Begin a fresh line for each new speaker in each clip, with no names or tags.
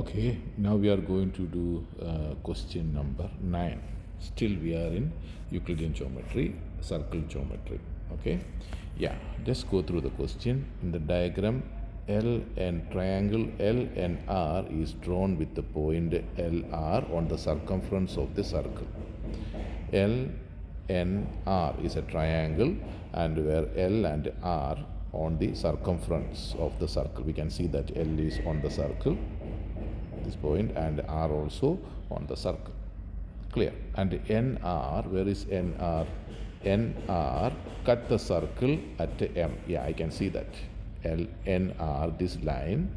Okay, now we are going to do question number 9. Still we are in Euclidean geometry, circle geometry. Okay, yeah, just go through the question. In the diagram, L and triangle L and R is drawn with the point LR on the circumference of the circle. L and R is a triangle, and where L and R on the circumference of the circle. We can see that L is on the circle, this point, and R also on the circle. Clear? And NR, where is NR? NR cut the circle at M. Yeah, I can see that. NR, this line,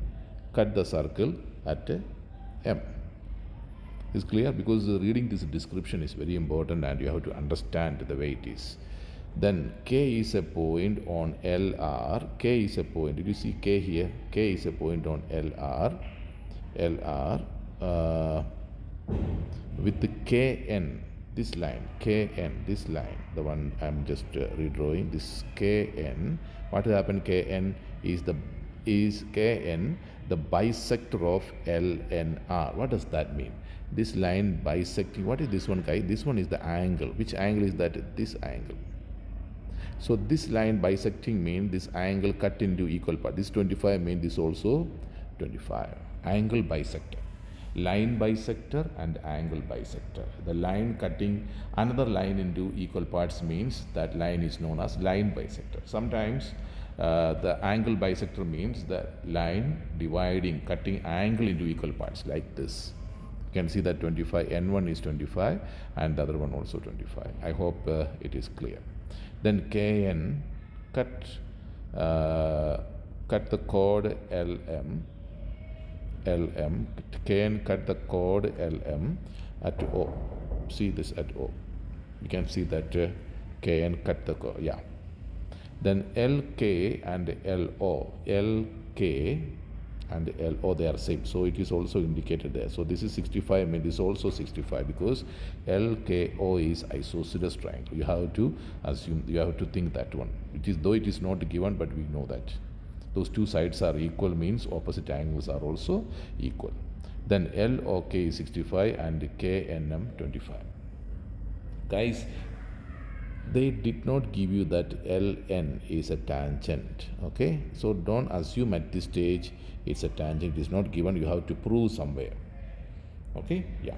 cut the circle at M. Is clear? Because reading this description is very important and you have to understand the way it is. Then K is a point on LR. K is a point. Did you see K here? K is a point on LR. With the KN, this line, KN, this line, the one I'm just redrawing, this KN. What will happen? KN is KN the bisector of L and R. What does that mean? This line bisecting. What is this one, guy? This one is the angle. Which angle is that? This angle. So this line bisecting means this angle cut into equal part. This 25 means this also 25. Angle bisector. Line bisector and angle bisector. The line cutting another line into equal parts means that line is known as line bisector. Sometimes the angle bisector means the line dividing, cutting angle into equal parts, like this. You can see that 25, N1 is 25 and the other one also 25. I hope it is clear. Then KN cut the chord LM. KN cut the chord LM at O. See this at O. You can see that KN cut the chord. Yeah. Then LK and LO. LK and LO, they are same. So it is also indicated there. So this is 65, means this is also 65 because LKO is isosceles triangle. You have to assume, you have to think that one. It is, though it is not given, but we know that. Those two sides are equal means opposite angles are also equal. Then LOK is 65 and KNM 25. Guys, they did not give you that LN is a tangent. Okay, so don't assume at this stage it's a tangent. It is not given. You have to prove somewhere. Okay, yeah.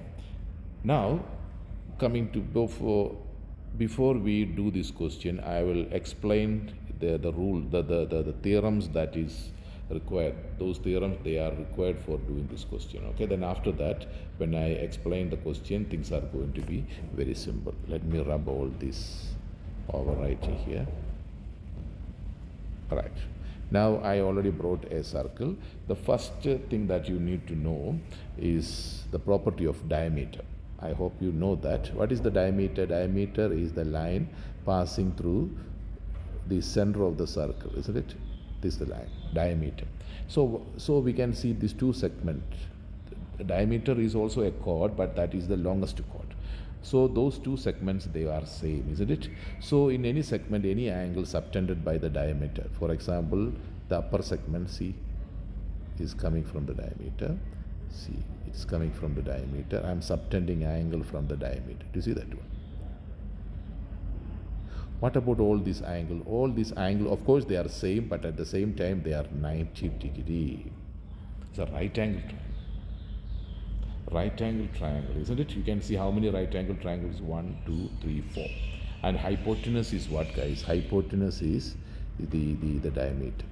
Now coming to before we do this question, I will explain the rule, the theorems that is required. Those theorems, they are required for doing this question. Okay, then after that, when I explain the question, things are going to be very simple. Let me rub all this over right here. Right. Now I already brought a circle. The first thing that you need to know is the property of diameter. I hope you know that. What is the diameter? Diameter is the line passing through the center of the circle, isn't it? This is the line, diameter. So we can see these two segments. The diameter is also a chord, but that is the longest chord. So those two segments, they are same, isn't it? So in any segment, any angle subtended by the diameter. For example, the upper segment, see, is coming from the diameter. See, it's coming from the diameter. I'm subtending angle from the diameter. Do you see that one? What about all this angle? All this angle, of course, they are same, but at the same time, they are 90 degree. It's a right angle triangle. Right angle triangle, isn't it? You can see how many right angle triangles? 1, 2, 3, 4. And hypotenuse is what, guys? Hypotenuse is the diameter.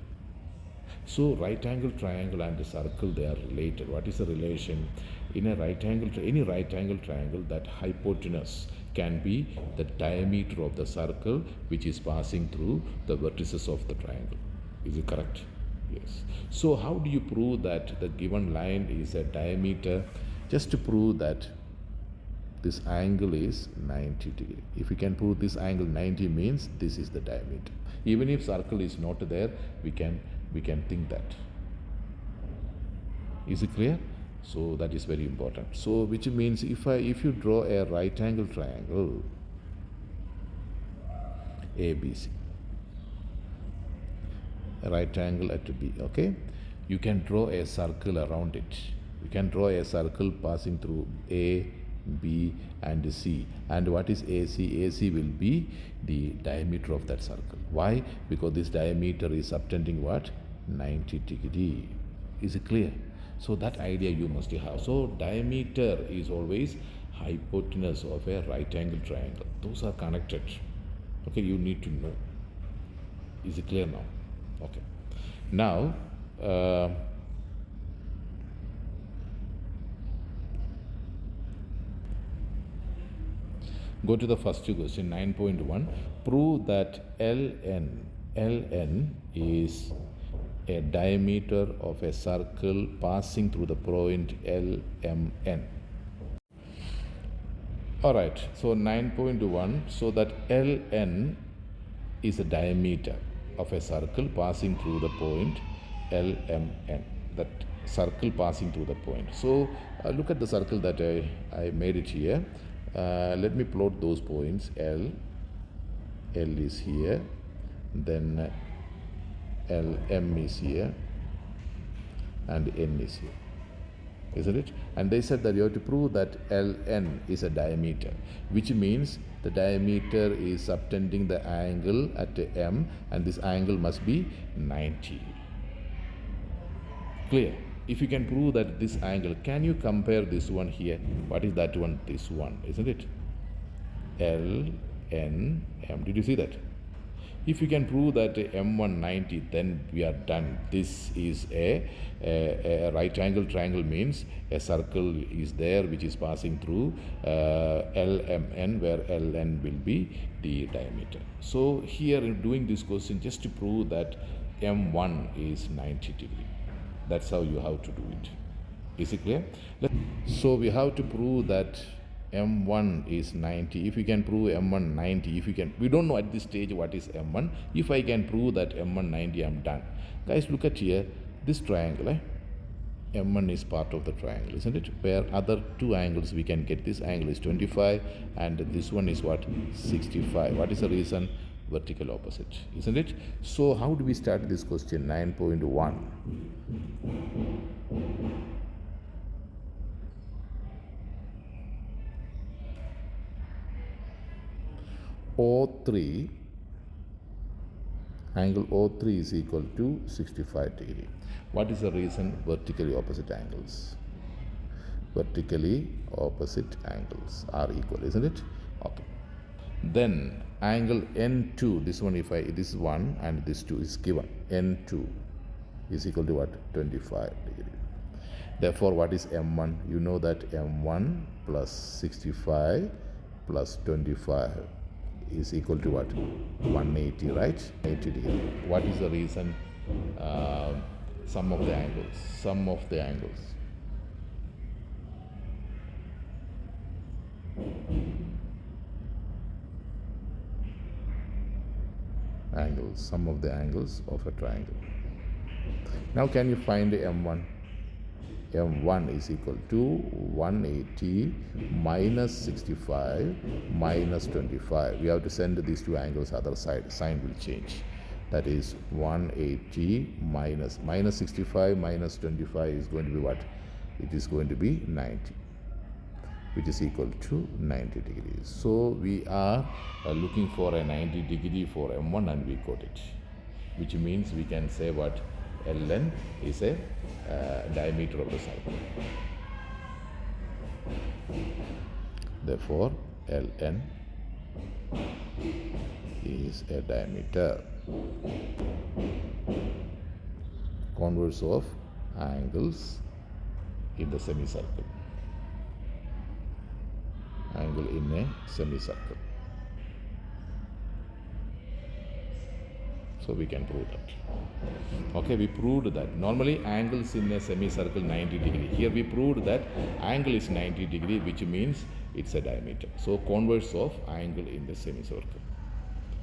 So right angle triangle and the circle, they are related. What is the relation? In a right angle, any right angle triangle, that hypotenuse can be the diameter of the circle which is passing through the vertices of the triangle. Is it correct? Yes. So how do you prove that the given line is a diameter? Just to prove that this angle is 90 degree. If we can prove this angle 90 means this is the diameter. Even if circle is not there, we can think that. Is it clear? So that is very important. So which means if you draw a right angle triangle ABC, a right angle at B, okay, you can draw a circle around it. You can draw a circle passing through A, B and C. And what is AC? AC will be the diameter of that circle. Why? Because this diameter is subtending what? 90 degree. Is it clear? So that idea you must have. So diameter is always hypotenuse of a right angle triangle. Those are connected. Okay, you need to know. Is it clear now? Okay. Now, go to the first question, 9.1. Prove that Ln is a diameter of a circle passing through the point LMN. Alright, so 9.1, so that Ln is a diameter of a circle passing through the point LMN. That circle passing through the point. So look at the circle that I made it here. Let me plot those points. L is here, then LM is here, and N is here, isn't it? And they said that you have to prove that Ln is a diameter, which means the diameter is subtending the angle at M, and this angle must be 90. Clear? If you can prove that this angle, can you compare this one here? What is that one? This one, isn't it? L, N, M. Did you see that? If you can prove that M1 90, then we are done. This is a right angle triangle, means a circle is there which is passing through LMN, where Ln will be the diameter. So here in doing this question, just to prove that M1 is 90 degree. That's how you have to do it. Is it clear? So we have to prove that M1 is 90. If you can prove M1 90, if you can, we don't know at this stage what is M1. If I can prove that M1 90, I'm done. Guys, look at here, this triangle, M1 is part of the triangle, isn't it? Where other two angles we can get, this angle is 25 and this one is what? 65. What is the reason? Vertical opposite, isn't it? So how do we start this question? 9.1. O3, angle O3 is equal to 65 degree. What is the reason? Vertically opposite angles. Vertically opposite angles are equal, isn't it? Okay. Then angle N2, this one, if I, this 1 and this 2 is given, N2 is equal to what? 25 degree. Therefore, what is M1? You know that M1 plus 65 plus 25 is equal to what? 180, right? 80 degree. What is the reason? Sum of the angles. Sum of the angles. Angles. Sum of the angles of a triangle. Now can you find M1? M1 is equal to 180 minus 65 minus 25. We have to send these two angles other side. Sign will change. That is 180 minus 65 minus 25 is going to be what? It is going to be 90, which is equal to 90 degrees. So we are looking for a 90 degree for M1 and we got it, which means we can say what? Ln is a diameter of the circle. Therefore, Ln is a diameter. Converse of angles in the semicircle. Angle in a semicircle. So we can prove that. Okay, we proved that. Normally angles in a semicircle 90 degree. Here we proved that angle is 90 degree, which means it's a diameter. So converse of angle in the semicircle.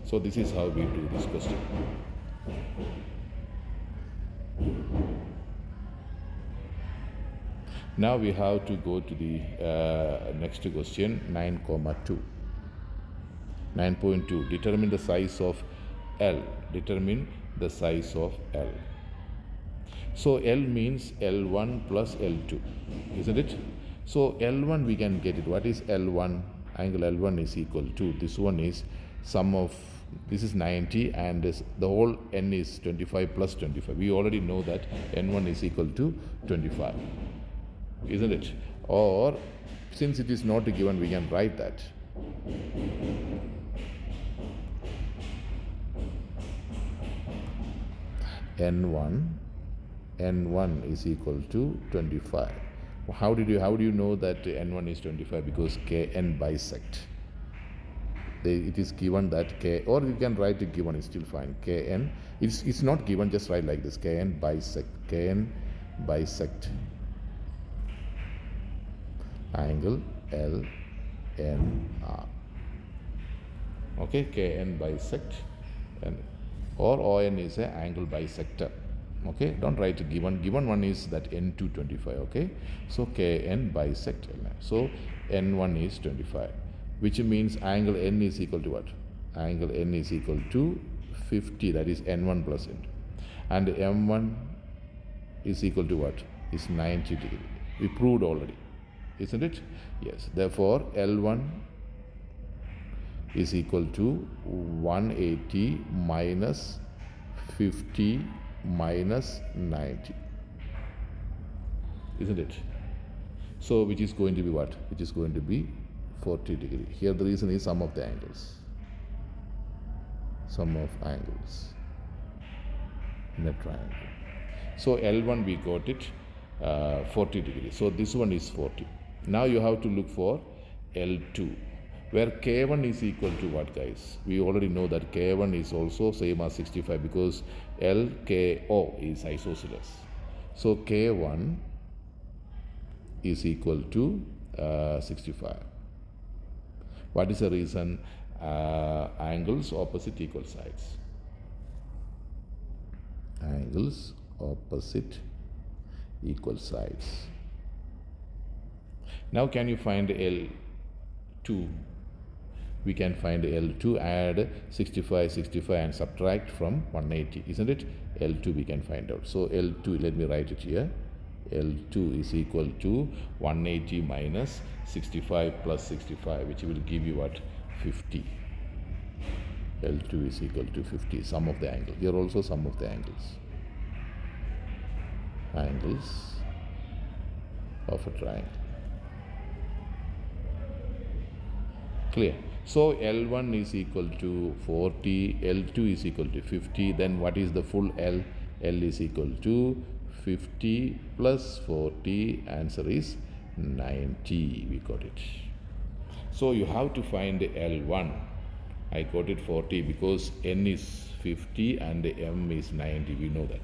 So this is how we do this question. Now we have to go to the next question, 9.2. 9.2. Determine the size of L. Determine the size of L. So L means L1 plus L2, isn't it? So L1 we can get it. What is L1? Angle L1 is equal to, this one is sum of, this is 90 and the whole n is 25 plus 25. We already know that n1 is equal to 25, isn't it? Or since it is not given, we can write that. N1 is equal to 25. How do you know that N1 is 25? Because Kn bisect. It is given that K, or you can write it given, it's still fine. Kn, it's not given, just write like this. Kn bisect angle LNR. Okay, Kn bisect, and or ON is an angle bisector. Okay, don't write it given. Given one is that N2 25. Okay, so Kn bisect LN. So N1 is 25, which means angle N is equal to what? Angle N is equal to 50. That is N1 plus N2, and M1 is equal to what? Is 90 degree. We proved already, isn't it? Yes. Therefore, L1 is equal to 180 minus 50 minus 90, isn't it? So which is going to be what? Which is going to be 40 degree. Here the reason is sum of the angles. Sum of angles in a triangle. So L1 we got it 40 degree. So this one is 40. Now you have to look for L2, where K1 is equal to what, guys? We already know that K1 is also same as 65 because LKO is isosceles. So K1 is equal to 65. What is the reason? Angles opposite equal sides. Angles opposite equal sides. Now can you find L2? We can find L2, add 65, 65 and subtract from 180, isn't it? L2 we can find out. So L2, let me write it here. L2 is equal to 180 minus 65 plus 65, which will give you what? 50. L2 is equal to 50, sum of the angle. Here also sum of the angles. Angles of a triangle. Clear? So L1 is equal to 40, L2 is equal to 50. Then what is the full L? L is equal to 50 plus 40. Answer is 90. We got it. So you have to find L1. I got it 40 because N is 50 and M is 90. We know that.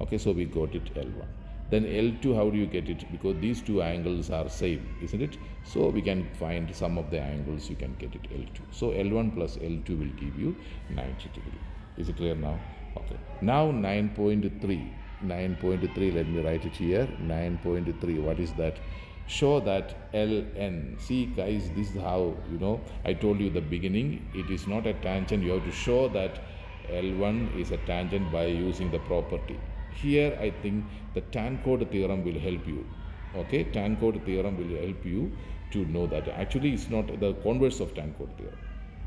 Okay, so we got it L1. Then L2, how do you get it? Because these two angles are same, isn't it? So we can find sum of the angles, you can get it L2. So L1 plus L2 will give you 90 degree. Is it clear now? Okay. Now 9.3. 9.3, let me write it here. 9.3, what is that? Show that LN. See guys, this is how, I told you at the beginning, it is not a tangent. You have to show that L1 is a tangent by using the property. Here I think the tan-chord theorem will help you. Okay, tan-chord theorem will help you to know that. Actually, it's not the converse of tan-chord theorem,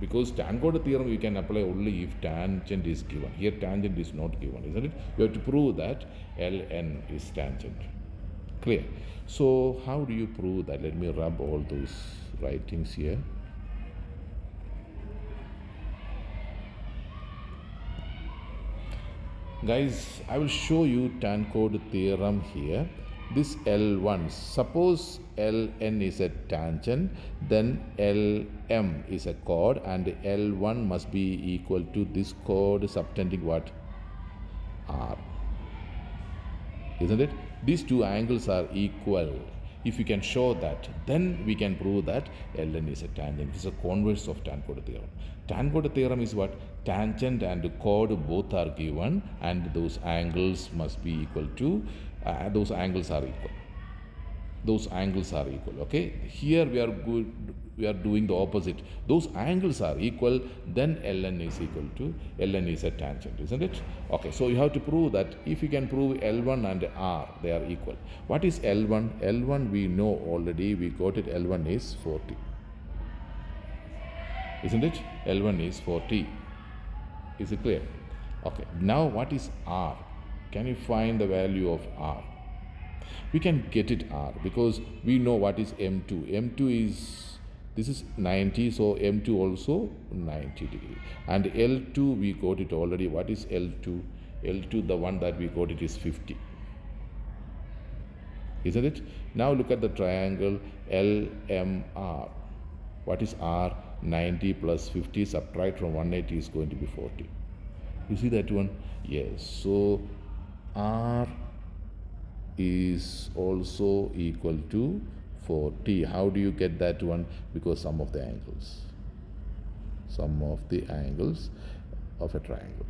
because tan-chord theorem you can apply only if tangent is given. Here tangent is not given, isn't it? You have to prove that Ln is tangent. Clear? So how do you prove that? Let me rub all those writings here. Guys, I will show you tan-chord theorem here. This L1, suppose Ln is a tangent, then Lm is a chord, and L1 must be equal to this chord subtending what? R. Isn't it? These two angles are equal. If you can show that, then we can prove that Ln is a tangent. This is a converse of tan-chord theorem. Tan-chord theorem is what? Tangent and chord both are given, and those angles must be equal to, those angles are equal. those angles are equal. Okay, here we are doing the opposite. Those angles are equal, then ln is equal to, ln is a tangent, isn't it? Okay, so you have to prove that. If you can prove L1 and R, they are equal. What is L1? L1 we know already, we got it. L1 is 40, isn't it? L1 is 40. Is it clear? Okay, now what is R? Can you find the value of R? We can get it R because we know what is M2. M2 is, this is 90, so M2 also 90 degree. And L2 we got it already. What is L2? L2, the one that we got it, is 50. Isn't it? Now look at the triangle LMR. What is R? 90 plus 50, subtract from 180 is going to be 40. You see that one? Yes. So R is also equal to 40. How do you get that one? Because sum of the angles. Sum of the angles of a triangle.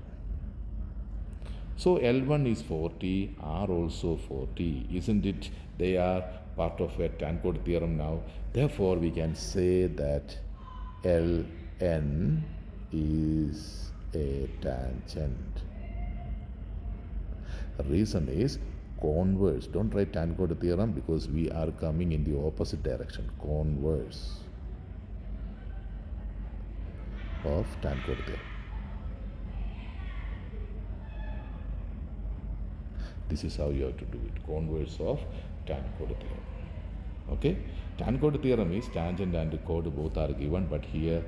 So L1 is 40, R also 40. Isn't it? They are part of a tan-chord theorem now. Therefore, we can say that Ln is a tangent. The reason is converse. Don't write tan-chord theorem because we are coming in the opposite direction. Converse of tan-chord theorem. This is how you have to do it. Converse of tan-chord theorem. Okay? Tan-chord theorem is tangent and chord both are given, but here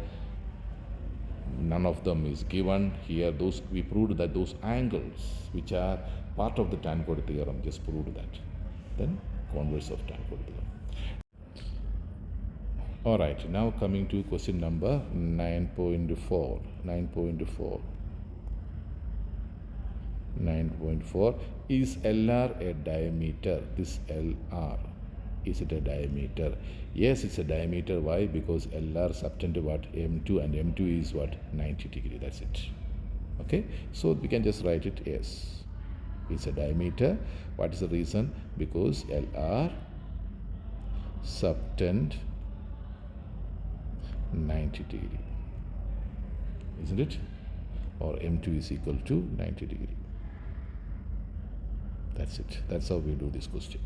none of them is given. Here those, we proved that those angles which are part of the tan-chord theorem, just proved that. Then converse of tan-chord theorem. All right, now coming to question number 9.4. 9.4, is LR a diameter? This LR, is it a diameter? Yes, it's a diameter. Why? Because LR subtend what? M2, and M2 is what? 90 degree. That's it. Okay, so we can just write it. Yes, it's a diameter. What is the reason? Because LR subtend 90 degree, isn't it? Or M2 is equal to 90 degree. That's it. That's how we do this question.